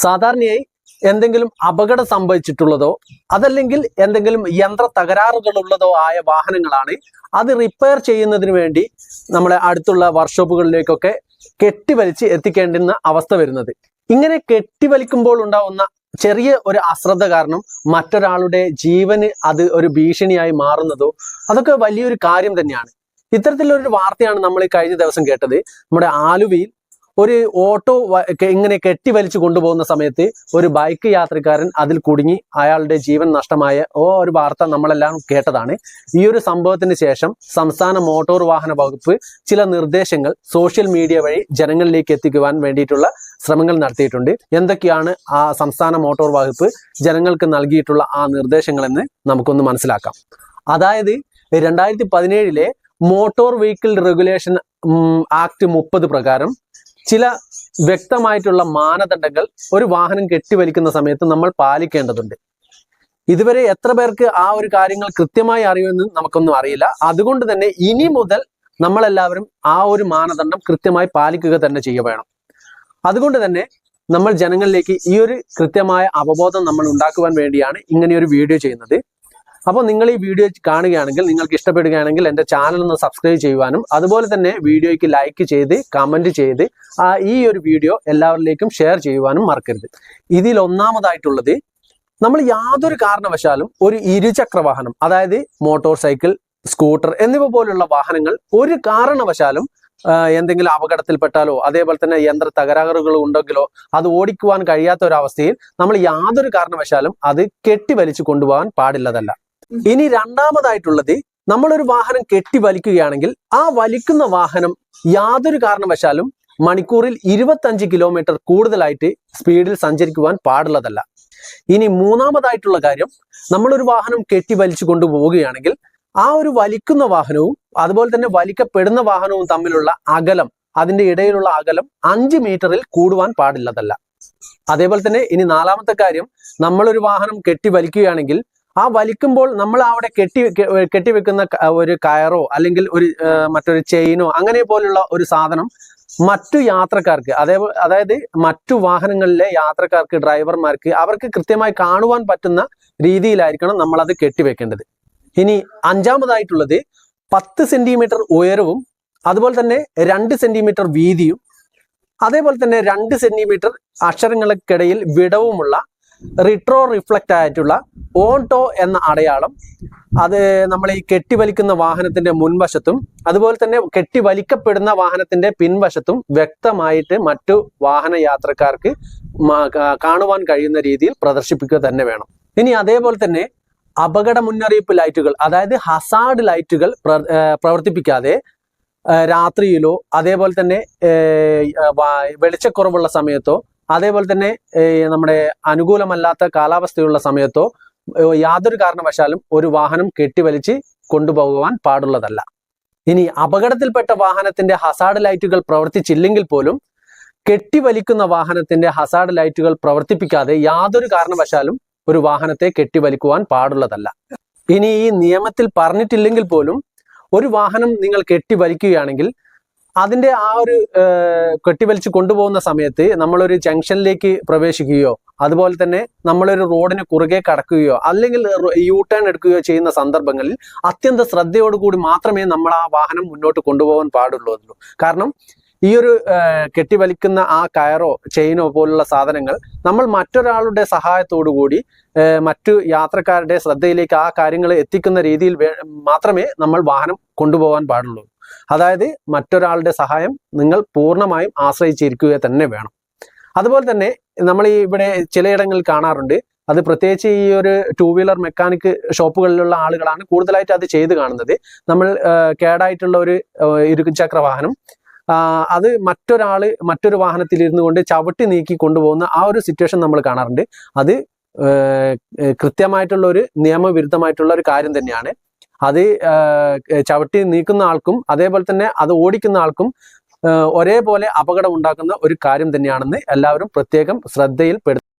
സാധാരണയായി എന്തെങ്കിലും അപകടം സംഭവിച്ചിട്ടുള്ളതോ അതല്ലെങ്കിൽ എന്തെങ്കിലും യന്ത്ര തകരാറുകളുള്ളതോ ആയ വാഹനങ്ങളാണ് അത് റിപ്പയർ ചെയ്യുന്നതിന് വേണ്ടി നമ്മളെ അടുത്തുള്ള വർക്ക്ഷോപ്പുകളിലേക്കൊക്കെ കെട്ടിവലിച്ച് എത്തിക്കേണ്ടുന്ന അവസ്ഥ വരുന്നത്. ഇങ്ങനെ കെട്ടിവലിക്കുമ്പോൾ ഉണ്ടാവുന്ന ചെറിയ ഒരു അശ്രദ്ധ കാരണം മറ്റൊരാളുടെ ജീവന് അത് ഒരു ഭീഷണിയായി മാറുന്നതോ അതൊക്കെ വലിയൊരു കാര്യം തന്നെയാണ്. ഇത്തരത്തിലൊരു വാർത്തയാണ് നമ്മൾ കഴിഞ്ഞ ദിവസം കേട്ടത്. നമ്മുടെ ആലുവയിൽ ഒരു ഓട്ടോ ഇങ്ങനെ കെട്ടിവലിച്ചു കൊണ്ടുപോകുന്ന സമയത്ത് ഒരു ബൈക്ക് യാത്രക്കാരൻ അതിൽ കുടുങ്ങി അയാളുടെ ജീവൻ നഷ്ടമായ ഒരു വാർത്ത നമ്മളെല്ലാം കേട്ടതാണ്. ഈ ഒരു സംഭവത്തിന് ശേഷം സംസ്ഥാന മോട്ടോർ വാഹന വകുപ്പ് ചില നിർദ്ദേശങ്ങൾ സോഷ്യൽ മീഡിയ വഴി ജനങ്ങളിലേക്ക് എത്തിക്കുവാൻ വേണ്ടിയിട്ടുള്ള ശ്രമങ്ങൾ നടത്തിയിട്ടുണ്ട്. എന്തൊക്കെയാണ് ആ സംസ്ഥാന മോട്ടോർ വകുപ്പ് ജനങ്ങൾക്ക് നൽകിയിട്ടുള്ള ആ നിർദ്ദേശങ്ങളെന്ന് നമുക്കൊന്ന് മനസ്സിലാക്കാം. അതായത് 2017 മോട്ടോർ വെഹിക്കിൾ റെഗുലേഷൻ ആക്ട് 30 പ്രകാരം ചില വ്യക്തമായിട്ടുള്ള മാനദണ്ഡങ്ങൾ ഒരു വാഹനം കെട്ടിവലിക്കുന്ന സമയത്ത് നമ്മൾ പാലിക്കേണ്ടതുണ്ട്. ഇതുവരെ എത്ര പേർക്ക് ആ ഒരു കാര്യങ്ങൾ കൃത്യമായി അറിയുമെന്ന് നമുക്കൊന്നും അറിയില്ല. അതുകൊണ്ട് തന്നെ ഇനി മുതൽ നമ്മളെല്ലാവരും ആ ഒരു മാനദണ്ഡം കൃത്യമായി പാലിക്കുക തന്നെ വേണം. അതുകൊണ്ട് തന്നെ നമ്മൾ ജനങ്ങളിലേക്ക് ഈ ഒരു കൃത്യമായ അവബോധം നമ്മൾ ഉണ്ടാക്കുവാൻ വേണ്ടിയാണ് ഇങ്ങനെയൊരു വീഡിയോ ചെയ്യുന്നത്. അപ്പോൾ നിങ്ങൾ ഈ വീഡിയോ കാണുകയാണെങ്കിൽ നിങ്ങൾക്ക് ഇഷ്ടപ്പെടുകയാണെങ്കിൽ എൻ്റെ ചാനൽ ഒന്ന് സബ്സ്ക്രൈബ് ചെയ്യുവാനും അതുപോലെ തന്നെ വീഡിയോയ്ക്ക് ലൈക്ക് ചെയ്ത് കമൻറ്റ് ചെയ്ത് ഈ ഒരു വീഡിയോ എല്ലാവരിലേക്കും ഷെയർ ചെയ്യുവാനും മറക്കരുത്. ഇതിൽ ഒന്നാമതായിട്ടുള്ളത്, നമ്മൾ യാതൊരു കാരണവശാലും ഒരു ഇരുചക്ര വാഹനം, അതായത് മോട്ടോർ സൈക്കിൾ, സ്കൂട്ടർ എന്നിവ പോലുള്ള വാഹനങ്ങൾ ഒരു കാരണവശാലും എന്തെങ്കിലും അപകടത്തിൽപ്പെട്ടാലോ അതേപോലെ തന്നെ യന്ത്ര തകരാറുകൾ ഉണ്ടെങ്കിലോ അത് ഓടിക്കുവാൻ കഴിയാത്ത ഒരവസ്ഥയിൽ നമ്മൾ യാതൊരു കാരണവശാലും അത് കെട്ടിവലിച്ചു കൊണ്ടുപോകാൻ പാടില്ലതല്ല. ഇനി രണ്ടാമതായിട്ടുള്ളത്, നമ്മളൊരു വാഹനം കെട്ടിവലിക്കുകയാണെങ്കിൽ ആ വലിക്കുന്ന വാഹനം യാതൊരു കാരണവശാലും മണിക്കൂറിൽ 25 കിലോമീറ്റർ കൂടുതലായിട്ട് സ്പീഡിൽ സഞ്ചരിക്കുവാൻ പാടുള്ളതല്ല. ഇനി മൂന്നാമതായിട്ടുള്ള കാര്യം, നമ്മളൊരു വാഹനം കെട്ടിവലിച്ചു കൊണ്ടുപോവുകയാണെങ്കിൽ ആ ഒരു വലിക്കുന്ന വാഹനവും അതുപോലെ തന്നെ വലിക്കപ്പെടുന്ന വാഹനവും തമ്മിലുള്ള അകലം, അതിന്റെ ഇടയിലുള്ള അകലം 5 മീറ്ററിൽ കൂടുവാൻ പാടില്ലതല്ല. അതേപോലെ തന്നെ ഇനി നാലാമത്തെ കാര്യം, നമ്മളൊരു വാഹനം കെട്ടിവലിക്കുകയാണെങ്കിൽ ആ വലിക്കുമ്പോൾ നമ്മൾ അവിടെ കെട്ടിവെക്കുന്ന ഒരു കയറോ അല്ലെങ്കിൽ മറ്റൊരു ചെയിനോ അങ്ങനെ പോലുള്ള ഒരു സാധനം മറ്റു യാത്രക്കാർക്ക്, അതായത് മറ്റു വാഹനങ്ങളിലെ യാത്രക്കാർക്ക്, ഡ്രൈവർമാർക്ക് അവർക്ക് കൃത്യമായി കാണുവാൻ പറ്റുന്ന രീതിയിലായിരിക്കണം നമ്മൾ അത് കെട്ടിവെക്കേണ്ടത്. ഇനി അഞ്ചാമതായിട്ടുള്ളത്, 10 സെന്റിമീറ്റർ ഉയരവും അതുപോലെ തന്നെ 2 സെന്റിമീറ്റർ വീതിയും അതേപോലെ തന്നെ 2 സെന്റിമീറ്റർ അക്ഷരങ്ങൾക്കിടയിൽ വിടവുമുള്ള റിട്രോ റിഫ്ലക്റ്റ് ആയിട്ടുള്ള ഓട്ടോ എന്ന അടയാളം അത് നമ്മൾ ഈ കെട്ടിവലിക്കുന്ന വാഹനത്തിന്റെ മുൻവശത്തും അതുപോലെ തന്നെ കെട്ടിവലിക്കപ്പെടുന്ന വാഹനത്തിന്റെ പിൻവശത്തും വ്യക്തമായിട്ട് മറ്റു വാഹന യാത്രക്കാർക്ക് കാണുവാൻ കഴിയുന്ന രീതിയിൽ പ്രദർശിപ്പിക്കുക തന്നെ വേണം. ഇനി അതേപോലെ തന്നെ അപകട മുന്നറിയിപ്പ് ലൈറ്റുകൾ, അതായത് ഹസാർഡ് ലൈറ്റുകൾ പ്രവർത്തിപ്പിക്കാതെ രാത്രിയിലോ അതേപോലെ തന്നെ വെളിച്ചക്കുറവുള്ള സമയത്തോ അതേപോലെ തന്നെ നമ്മുടെ അനുകൂലമല്ലാത്ത കാലാവസ്ഥയുള്ള സമയത്തോ യാതൊരു കാരണവശാലും ഒരു വാഹനം കെട്ടിവലിച്ച് കൊണ്ടുപോകുവാൻ പാടുള്ളതല്ല. ഇനി അപകടത്തിൽപ്പെട്ട വാഹനത്തിന്റെ ഹസാർഡ് ലൈറ്റുകൾ പ്രവർത്തിച്ചില്ലെങ്കിൽ പോലും കെട്ടിവലിക്കുന്ന വാഹനത്തിന്റെ ഹസാർഡ് ലൈറ്റുകൾ പ്രവർത്തിപ്പിക്കാതെ യാതൊരു കാരണവശാലും ഒരു വാഹനത്തെ കെട്ടിവലിക്കുവാൻ പാടുള്ളതല്ല. ഇനി ഈ നിയമത്തിൽ പറഞ്ഞിട്ടില്ലെങ്കിൽ പോലും ഒരു വാഹനം നിങ്ങൾ കെട്ടിവലിക്കുകയാണെങ്കിൽ അതിന്റെ ആ ഒരു കെട്ടിവലിച്ച് കൊണ്ടുപോകുന്ന സമയത്ത് നമ്മളൊരു ജംഗ്ഷനിലേക്ക് പ്രവേശിക്കുകയോ അതുപോലെ തന്നെ നമ്മളൊരു റോഡിന് കുറുകെ കടക്കുകയോ അല്ലെങ്കിൽ യു ടേൺ എടുക്കുകയോ ചെയ്യുന്ന സന്ദർഭങ്ങളിൽ അത്യന്ത ശ്രദ്ധയോടുകൂടി മാത്രമേ നമ്മൾ ആ വാഹനം മുന്നോട്ട് കൊണ്ടുപോകാൻ പാടുള്ളൂ. കാരണം ഈ ഒരു കെട്ടിവലിക്കുന്ന ആ കയറോ ചെയിനോ പോലുള്ള സാധനങ്ങൾ നമ്മൾ മറ്റൊരാളുടെ സഹായത്തോടു കൂടി മറ്റു യാത്രക്കാരുടെ ശ്രദ്ധയിലേക്ക് ആ കാര്യങ്ങൾ എത്തിക്കുന്ന രീതിയിൽ മാത്രമേ നമ്മൾ വാഹനം കൊണ്ടുപോകാൻ പാടുള്ളൂ. അതായത് മറ്റൊരാളുടെ സഹായം നിങ്ങൾ പൂർണ്ണമായും ആശ്രയിച്ചിരിക്കുക തന്നെ വേണം. അതുപോലെ തന്നെ നമ്മൾ ഇവിടെ ചിലയിടങ്ങളിൽ കാണാറുണ്ട്, അത് പ്രത്യേകിച്ച് ഈ ഒരു 2 വീലർ മെക്കാനിക് ഷോപ്പുകളിലുള്ള ആളുകളാണ് കൂടുതലായിട്ട് അത് ചെയ്ത് കാണുന്നത്. നമ്മൾ കേടായിട്ടുള്ള ഒരു ഇരുചക്ര വാഹനം അത് മറ്റൊരു വാഹനത്തിൽ ഇരുന്നു കൊണ്ട് ചവിട്ടി നീക്കി കൊണ്ടുപോകുന്ന ആ ഒരു സിറ്റുവേഷൻ നമ്മൾ കാണാറുണ്ട്. അത് കൃത്യമായിട്ടുള്ള ഒരു നിയമവിരുദ്ധമായിട്ടുള്ള ഒരു കാര്യം തന്നെയാണ്. അത് ചവിട്ടി നീക്കുന്ന ആൾക്കും അതേപോലെ തന്നെ അത് ഓടിക്കുന്ന ആൾക്കും ഒരേപോലെ അപകടം ഉണ്ടാക്കുന്ന ഒരു കാര്യം തന്നെയാണെന്ന് എല്ലാവരും പ്രത്യേകം ശ്രദ്ധയിൽപ്പെടുത്തുക.